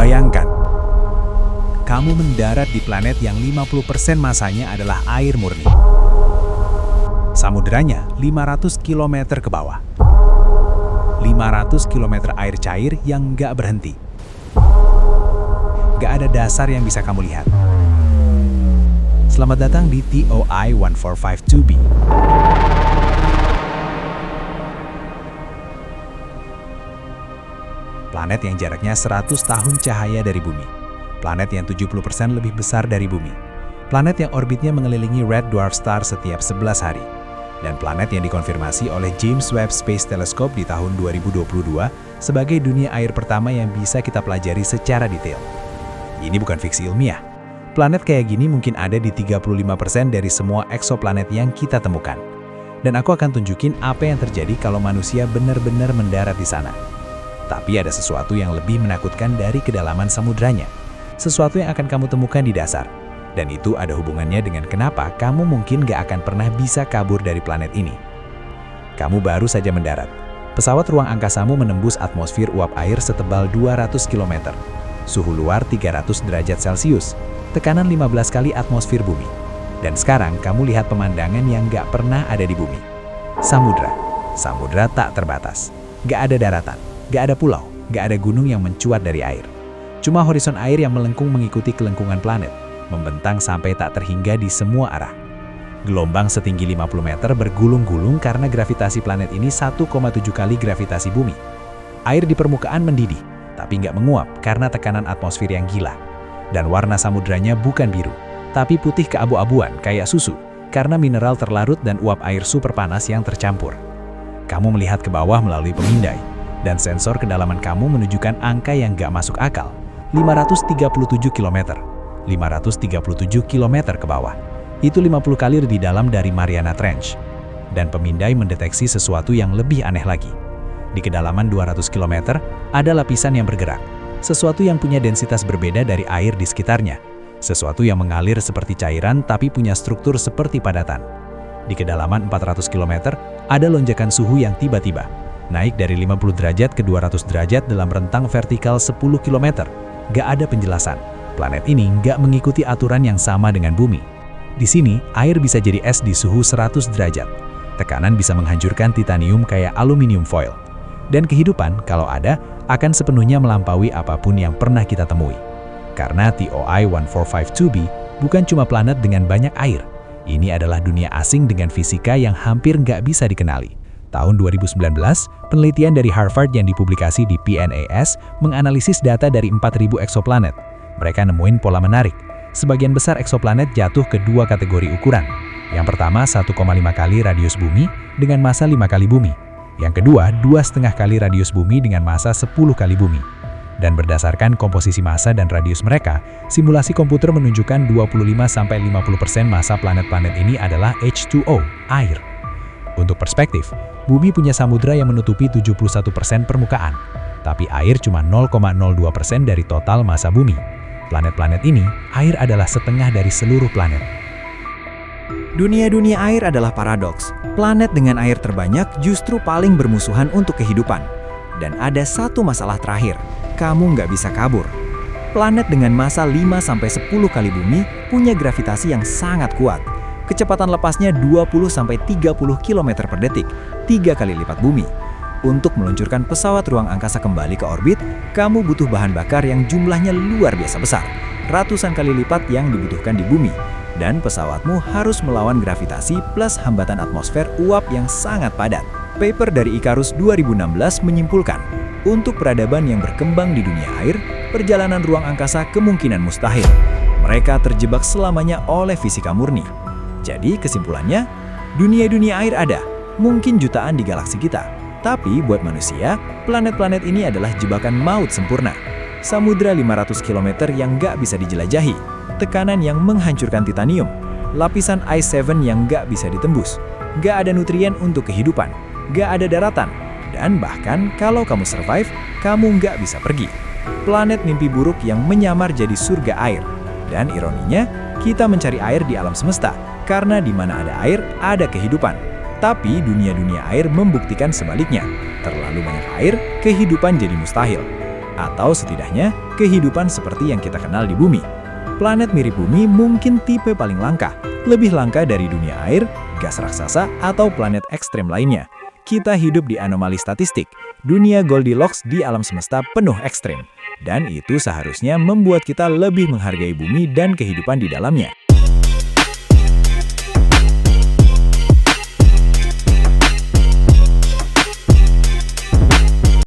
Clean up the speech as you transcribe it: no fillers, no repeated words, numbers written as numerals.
Bayangkan, kamu mendarat di planet yang 50% masanya adalah air murni. Samudranya 500 km ke bawah. 500 km air cair yang nggak berhenti. Nggak ada dasar yang bisa kamu lihat. Selamat datang di TOI 1452b. Planet yang jaraknya 100 tahun cahaya dari bumi. Planet yang 70% lebih besar dari bumi. Planet yang orbitnya mengelilingi Red Dwarf Star setiap 11 hari. Dan planet yang dikonfirmasi oleh James Webb Space Telescope di tahun 2022 sebagai dunia air pertama yang bisa kita pelajari secara detail. Ini bukan fiksi ilmiah. Planet kayak gini mungkin ada di 35% dari semua eksoplanet yang kita temukan. Dan aku akan tunjukin apa yang terjadi kalau manusia benar-benar mendarat di sana. Tapi ada sesuatu yang lebih menakutkan dari kedalaman samudranya. Sesuatu yang akan kamu temukan di dasar. Dan itu ada hubungannya dengan kenapa kamu mungkin gak akan pernah bisa kabur dari planet ini. Kamu baru saja mendarat. Pesawat ruang angkasamu menembus atmosfer uap air setebal 200 km. Suhu luar 300 derajat Celcius. Tekanan 15 kali atmosfer bumi. Dan sekarang kamu lihat pemandangan yang gak pernah ada di bumi. Samudra. Samudra tak terbatas. Gak ada daratan. Gak ada pulau, gak ada gunung yang mencuat dari air. Cuma horizon air yang melengkung mengikuti kelengkungan planet, membentang sampai tak terhingga di semua arah. Gelombang setinggi 50 meter bergulung-gulung karena gravitasi planet ini 1,7 kali gravitasi bumi. Air di permukaan mendidih, tapi nggak menguap karena tekanan atmosfer yang gila. Dan warna samudranya bukan biru, tapi putih keabu-abuan kayak susu, karena mineral terlarut dan uap air super panas yang tercampur. Kamu melihat ke bawah melalui pemindai. Dan sensor kedalaman kamu menunjukkan angka yang gak masuk akal, 537 km. 537 km ke bawah. Itu 50 kali lebih dalam dari Mariana Trench. Dan pemindai mendeteksi sesuatu yang lebih aneh lagi. Di kedalaman 200 km, ada lapisan yang bergerak. Sesuatu yang punya densitas berbeda dari air di sekitarnya. Sesuatu yang mengalir seperti cairan tapi punya struktur seperti padatan. Di kedalaman 400 km, ada lonjakan suhu yang tiba-tiba. Naik dari 50 derajat ke 200 derajat dalam rentang vertikal 10 km. Gak ada penjelasan. Planet ini gak mengikuti aturan yang sama dengan bumi. Di sini, air bisa jadi es di suhu 100 derajat. Tekanan bisa menghancurkan titanium kayak aluminium foil. Dan kehidupan, kalau ada, akan sepenuhnya melampaui apapun yang pernah kita temui. Karena TOI 1452b bukan cuma planet dengan banyak air. Ini adalah dunia asing dengan fisika yang hampir gak bisa dikenali. Tahun 2019, penelitian dari Harvard yang dipublikasi di PNAS menganalisis data dari 4.000 eksoplanet. Mereka nemuin pola menarik. Sebagian besar eksoplanet jatuh ke dua kategori ukuran. Yang pertama 1,5 kali radius bumi dengan massa 5 kali bumi. Yang kedua 2,5 kali radius bumi dengan massa 10 kali bumi. Dan berdasarkan komposisi massa dan radius mereka, simulasi komputer menunjukkan 25-50% massa planet-planet ini adalah H2O, air. Untuk perspektif, bumi punya samudra yang menutupi 71% permukaan, tapi air cuma 0,02% dari total massa bumi. Planet-planet ini, air adalah setengah dari seluruh planet. Dunia-dunia air adalah paradoks. Planet dengan air terbanyak justru paling bermusuhan untuk kehidupan. Dan ada satu masalah terakhir, kamu nggak bisa kabur. Planet dengan massa 5-10 kali bumi punya gravitasi yang sangat kuat. Kecepatan lepasnya 20-30 km per detik, 3 kali lipat bumi. Untuk meluncurkan pesawat ruang angkasa kembali ke orbit, kamu butuh bahan bakar yang jumlahnya luar biasa besar, ratusan kali lipat yang dibutuhkan di bumi. Dan pesawatmu harus melawan gravitasi plus hambatan atmosfer uap yang sangat padat. Paper dari Icarus 2016 menyimpulkan, untuk peradaban yang berkembang di dunia air, perjalanan ruang angkasa kemungkinan mustahil. Mereka terjebak selamanya oleh fisika murni. Jadi kesimpulannya, dunia-dunia air ada, mungkin jutaan di galaksi kita. Tapi buat manusia, planet-planet ini adalah jebakan maut sempurna. Samudra 500 km yang gak bisa dijelajahi, tekanan yang menghancurkan titanium, lapisan Ice 7 yang gak bisa ditembus, gak ada nutrien untuk kehidupan, gak ada daratan, dan bahkan kalau kamu survive, kamu gak bisa pergi. Planet mimpi buruk yang menyamar jadi surga air. Dan ironinya, kita mencari air di alam semesta, karena di mana ada air, ada kehidupan. Tapi dunia-dunia air membuktikan sebaliknya. Terlalu banyak air, kehidupan jadi mustahil. atau setidaknya kehidupan seperti yang kita kenal di bumi. Planet mirip bumi mungkin tipe paling langka, lebih langka dari dunia air, gas raksasa, atau planet ekstrem lainnya. Kita hidup di anomali statistik, dunia Goldilocks di alam semesta penuh ekstrem. Dan itu seharusnya membuat kita lebih menghargai bumi dan kehidupan di dalamnya.